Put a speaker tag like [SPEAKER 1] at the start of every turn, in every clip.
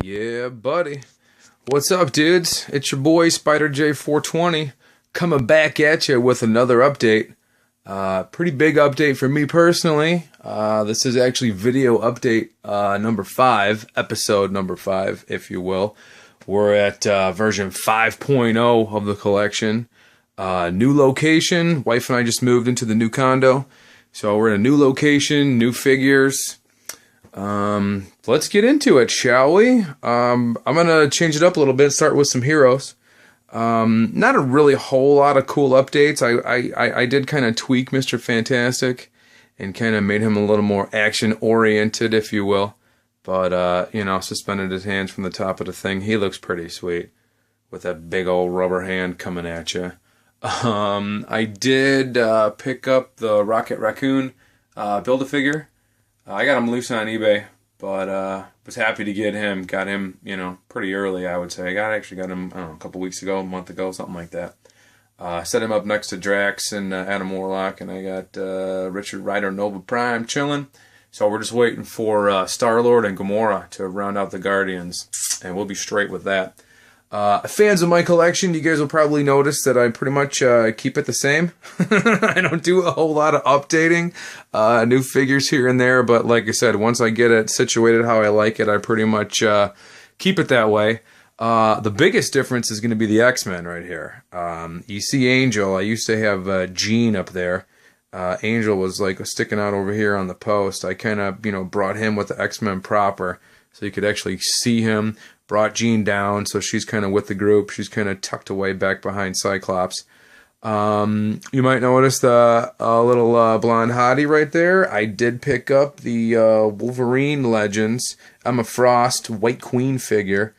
[SPEAKER 1] Yeah, buddy. What's up, dudes? It's your boy Spider-Jay420 coming back at you with another update. Pretty big update for me personally. This is actually video update number 5, episode number 5, if you will. We're at version 5.0 of the collection. New location. Wife and I just moved into the new condo. So we're in a new location, new figures. Let's get into it, shall we? I'm gonna change it up a little bit, start with some heroes. Not a really whole lot of cool updates. I did kind of tweak Mr. Fantastic and kind of made him a little more action-oriented, if you will. But, you know, suspended his hands from the top of the thing. He looks pretty sweet with that big old rubber hand coming at you. I did pick up the Rocket Raccoon Build-A-Figure. I got him loose on eBay, but was happy to get him. Got him, you know, pretty early, I would say. Actually got him, I don't know, a couple weeks ago, a month ago, something like that. Set him up next to Drax and Adam Warlock, and I got Richard Rider Nova Prime chilling. So we're just waiting for Star-Lord and Gamora to round out the Guardians, and we'll be straight with that. Fans of my collection, you guys will probably notice that I pretty much keep it the same. I don't do a whole lot of updating, new figures here and there, but like I said, once I get it situated how I like it, I pretty much keep it that way. The biggest difference is going to be the X-Men right here. You see Angel. I used to have Jean up there. Angel was like sticking out over here on the post. I kind of, you know, brought him with the X-Men proper so you could actually see him. Brought Jean down, so she's kind of with the group. She's kind of tucked away back behind Cyclops. You might notice the little blonde hottie right there. I did pick up the Wolverine Legends Emma Frost White Queen figure.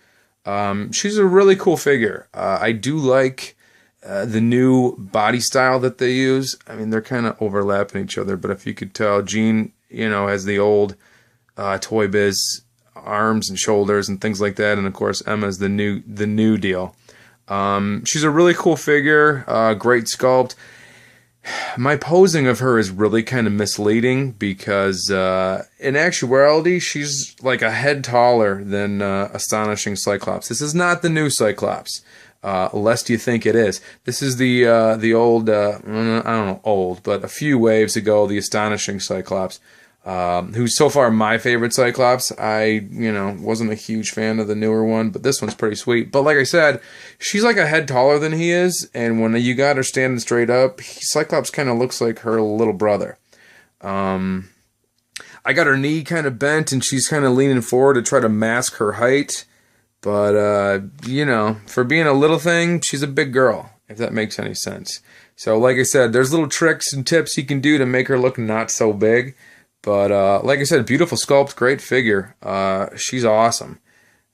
[SPEAKER 1] She's a really cool figure. I do like the new body style that they use. I mean, they're kind of overlapping each other, but if you could tell, Jean, you know, has the old Toy Biz arms and shoulders and things like that, and of course Emma's the new deal. She's a really cool figure, great sculpt. My posing of her is really kind of misleading because in actuality she's like a head taller than Astonishing Cyclops. This is not the new Cyclops, lest you think it is. This is the old, I don't know, old, but a few waves ago, the Astonishing Cyclops. Who's so far my favorite Cyclops. I, you know, wasn't a huge fan of the newer one, but this one's pretty sweet. But like I said, she's like a head taller than he is, and when you got her standing straight up, Cyclops kind of looks like her little brother. I got her knee kind of bent, and she's kind of leaning forward to try to mask her height. But, you know, for being a little thing, she's a big girl, if that makes any sense. So like I said, there's little tricks and tips you can do to make her look not so big. But, like I said, beautiful sculpt, great figure. She's awesome.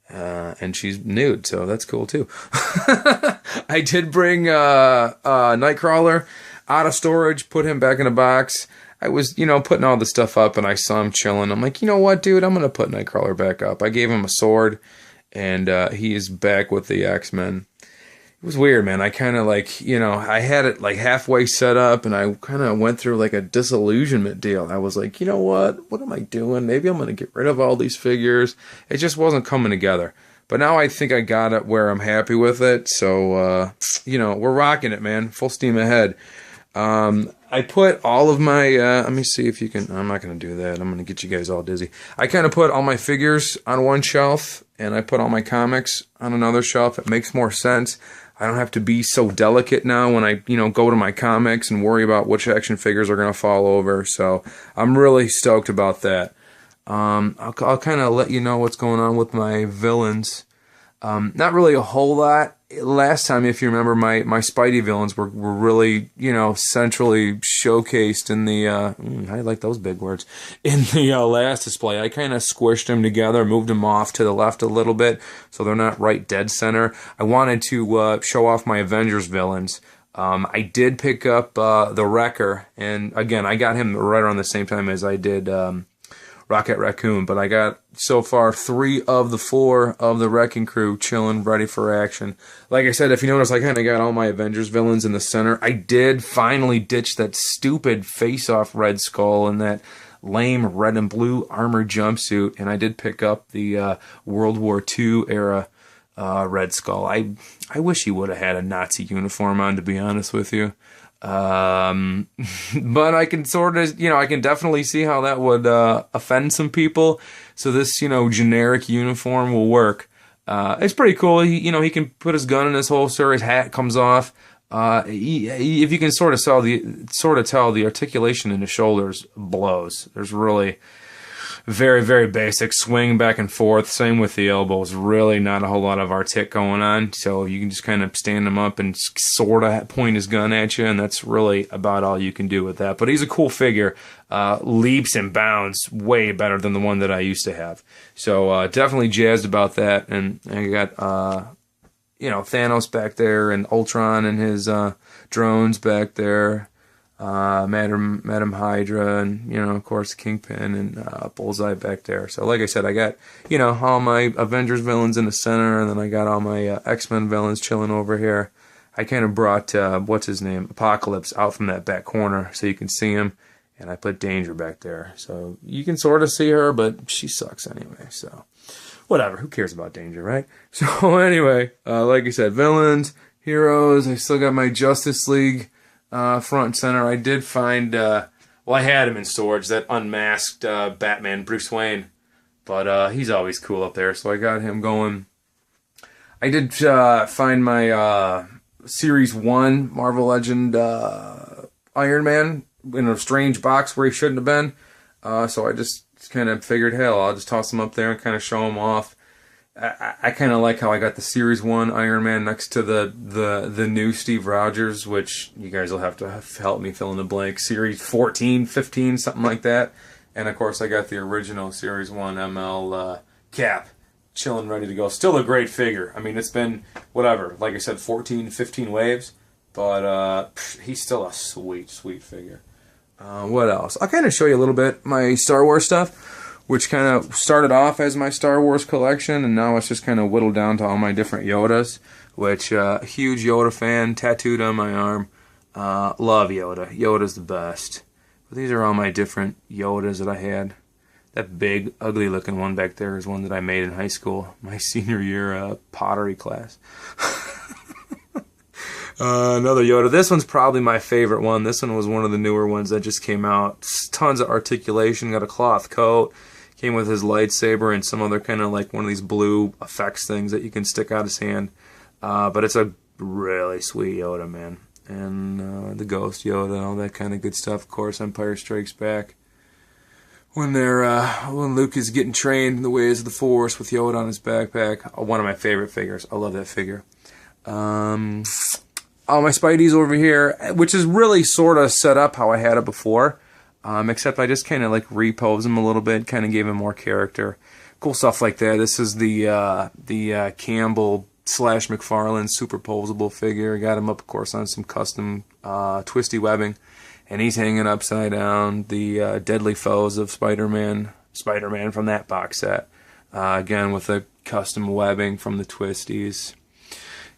[SPEAKER 1] And she's nude, so that's cool, too. I did bring Nightcrawler out of storage, put him back in a box. I was, you know, putting all the stuff up, and I saw him chilling. I'm like, you know what, dude? I'm going to put Nightcrawler back up. I gave him a sword, and he is back with the X-Men. It was weird, man. I kind of like, you know, I had it like halfway set up, and I kind of went through like a disillusionment deal. I was like, you know what am I doing? Maybe I'm going to get rid of all these figures. It just wasn't coming together. But now I think I got it where I'm happy with it. So, you know, we're rocking it, man. Full steam ahead. I put all of my, let me see if you can, I'm not going to do that. I'm going to get you guys all dizzy. I kind of put all my figures on one shelf, and I put all my comics on another shelf. It makes more sense. I don't have to be so delicate now when I, you know, go to my comics and worry about which action figures are going to fall over. So I'm really stoked about that. I'll kind of let you know what's going on with my villains. Not really a whole lot. Last time, if you remember, my Spidey villains were really, you know, centrally showcased in the, I like those big words, in the last display. I kind of squished them together, moved them off to the left a little bit, so they're not right dead center. I wanted to show off my Avengers villains. I did pick up the Wrecker, and again, I got him right around the same time as I did Rocket Raccoon, but I got so far 3 of the 4 of the Wrecking Crew chilling, ready for action. Like I said, if you notice, I kind of got all my Avengers villains in the center. I did finally ditch that stupid face-off Red Skull and that lame red and blue armored jumpsuit, and I did pick up the World War II era Red Skull. I wish he would have had a Nazi uniform on, to be honest with you. But I can sort of, I can definitely see how that would offend some people. So this, generic uniform will work. It's pretty cool. He can put his gun in his holster. His hat comes off. If you can sort of tell the articulation in his shoulders blows. There's really very, very basic swing back and forth. Same with the elbows. Really not a whole lot of artic going on. So you can just kind of stand him up and sort of point his gun at you, and that's really about all you can do with that. But he's a cool figure. Leaps and bounds way better than the one that I used to have. So definitely jazzed about that. And I got Thanos back there, and Ultron and his drones back there. Madam Hydra, and of course Kingpin and Bullseye back there. So like I said, I got all my Avengers villains in the center, and then I got all my X-Men villains chilling over here. I kind of brought what's his name, Apocalypse, out from that back corner so you can see him, and I put Danger back there so you can sort of see her, but she sucks anyway. So whatever, who cares about Danger, right? So anyway, like I said, villains, heroes. I still got my Justice League front and center. I did find, I had him in storage, that unmasked Batman Bruce Wayne, but he's always cool up there, so I got him going. I did find my Series 1 Marvel Legend Iron Man in a strange box where he shouldn't have been, so I just kind of figured, hell, I'll just toss him up there and kind of show him off. I kind of like how I got the Series 1 Iron Man next to the new Steve Rogers, which you guys will have to help me fill in the blank. Series 14, 15, something like that. And, of course, I got the original Series 1 ML Cap, chilling, ready to go. Still a great figure. I mean, it's been, whatever, like I said, 14, 15 waves. But he's still a sweet, sweet figure. What else? I'll kind of show you a little bit my Star Wars stuff, which kind of started off as my Star Wars collection, and now it's just kind of whittled down to all my different Yodas, which, huge Yoda fan, tattooed on my arm. Love Yoda. Yoda's the best. But these are all my different Yodas that I had. That big, ugly-looking one back there is one that I made in high school, my senior year pottery class. Another Yoda. This one's probably my favorite one. This one was one of the newer ones that just came out. Tons of articulation, got a cloth coat. Came with his lightsaber and some other kind of like one of these blue effects things that you can stick out his hand. But it's a really sweet Yoda, man. And the Ghost Yoda, all that kind of good stuff. Of course, Empire Strikes Back. When Luke is getting trained in the ways of the Force with Yoda on his backpack. One of my favorite figures. I love that figure. All my Spideys over here, which is really sort of set up how I had it before. Except I just kind of like repose him a little bit, kind of gave him more character. Cool stuff like that. This is the Campbell / McFarlane superposable figure. I got him up, of course, on some custom twisty webbing, and he's hanging upside down. The Deadly Foes of Spider-Man from that box set, again with the custom webbing from the twisties.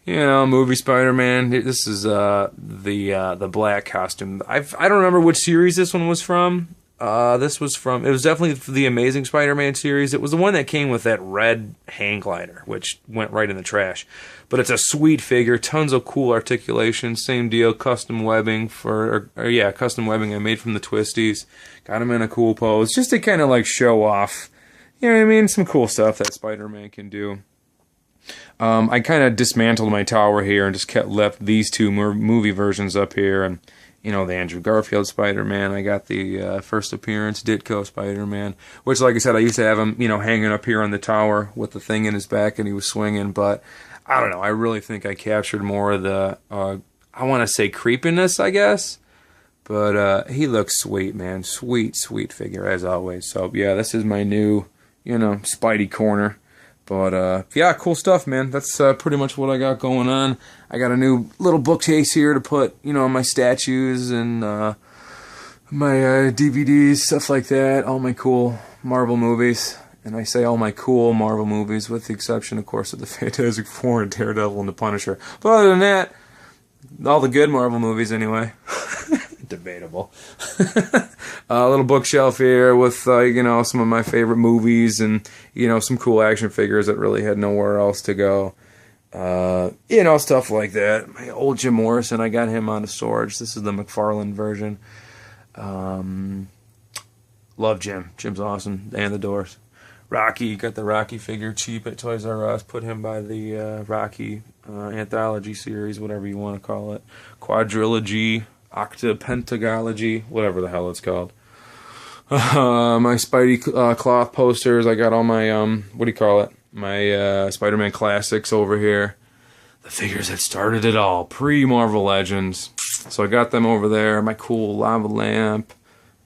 [SPEAKER 1] Movie Spider-Man. This is the black costume. I don't remember which series this one was from. It was definitely the Amazing Spider-Man series. It was the one that came with that red hang glider, which went right in the trash. But it's a sweet figure, tons of cool articulation, same deal, custom webbing custom webbing I made from the twisties. Got him in a cool pose, just to kind of like show off, some cool stuff that Spider-Man can do. I kind of dismantled my tower here and just left these two movie versions up here, and the Andrew Garfield Spider-Man. I got the first appearance Ditko Spider-Man, which, like I said, I used to have him, hanging up here on the tower with the thing in his back, and he was swinging. But I don't know. I really think I captured more of the, I want to say creepiness, I guess. But he looks sweet, man. Sweet, sweet figure as always. So yeah, this is my new, Spidey corner. But, yeah, cool stuff, man. That's pretty much what I got going on. I got a new little bookcase here to put, my statues and my DVDs, stuff like that. All my cool Marvel movies. And I say all my cool Marvel movies, with the exception, of course, of the Fantastic Four and Daredevil and the Punisher. But other than that, all the good Marvel movies, anyway. debatable. A little bookshelf here with, you know, some of my favorite movies and, you know, some cool action figures that really had nowhere else to go. You know, stuff like that. My old Jim Morrison, I got him out of storage. This is the McFarlane version. Love Jim. Jim's awesome. And the Doors. Rocky, got the Rocky figure cheap at Toys R Us. Put him by the Rocky anthology series, whatever you want to call it. Quadrilogy, octapentagology, whatever the hell it's called. My Spidey cloth posters. I got all my, what do you call it? My Spider-Man classics over here. The figures that started it all. Pre-Marvel Legends. So I got them over there. My cool lava lamp.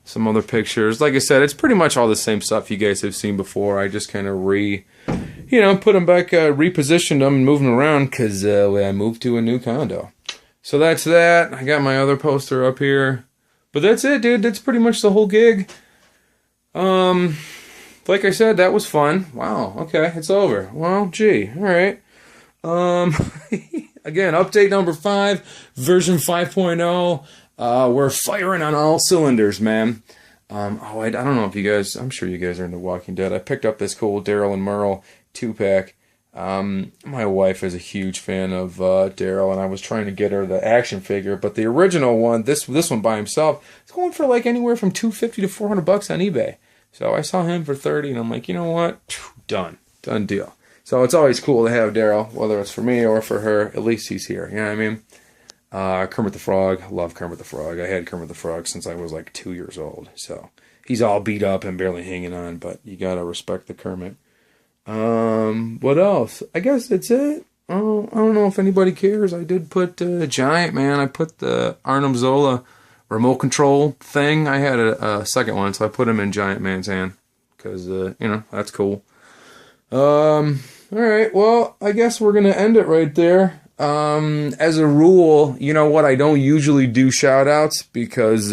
[SPEAKER 1] Some other pictures. Like I said, it's pretty much all the same stuff you guys have seen before. I just kind of put them back, repositioned them and moved them around because I moved to a new condo. So that's that. I got my other poster up here. But that's it, dude. That's pretty much the whole gig. Like I said, that was fun. Wow, okay, it's over. Well, gee, all right. Again, update number 5, version 5.0. We're firing on all cylinders, man. I don't know if you guys, I'm sure you guys are into Walking Dead. I picked up this cool Daryl and Merle 2-pack. My wife is a huge fan of Daryl, and I was trying to get her the action figure, but the original one, this one by himself, it's going for like anywhere from $250 to $400 on eBay. So I saw him for $30, and I'm like, you know what? Done deal. So it's always cool to have Daryl, whether it's for me or for her. At least he's here. You know what I mean? Kermit the Frog. Love Kermit the Frog. I had Kermit the Frog since I was like 2 years old. So he's all beat up and barely hanging on, but you gotta respect the Kermit. What else? I guess that's it. I don't know if anybody cares. I did put Giant Man. I put the Arnim Zola remote control thing. I had a second one, so I put him in Giant Man's hand because, you know, that's cool. Alright, well, I guess we're gonna end it right there. As a rule, you know what, I don't usually do shout-outs because,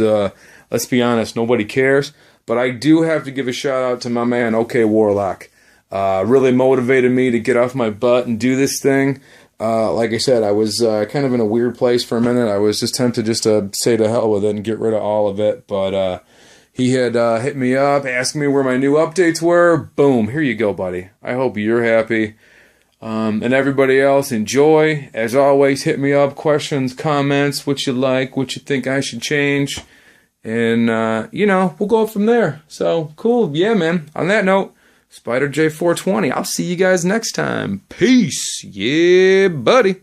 [SPEAKER 1] let's be honest, nobody cares. But I do have to give a shout-out to my man, OK Warlock. Really motivated me to get off my butt and do this thing. Like I said, I was kind of in a weird place for a minute. I was just tempted just to say to hell with it and get rid of all of it. But he had hit me up, asked me where my new updates were. Boom, here you go, buddy. I hope you're happy. And everybody else, enjoy. As always, hit me up. Questions, comments, what you like, what you think I should change. And, you know, we'll go from there. So, cool. Yeah, man. On that note, Spider-Jay420. I'll see you guys next time. Peace. Yeah, buddy.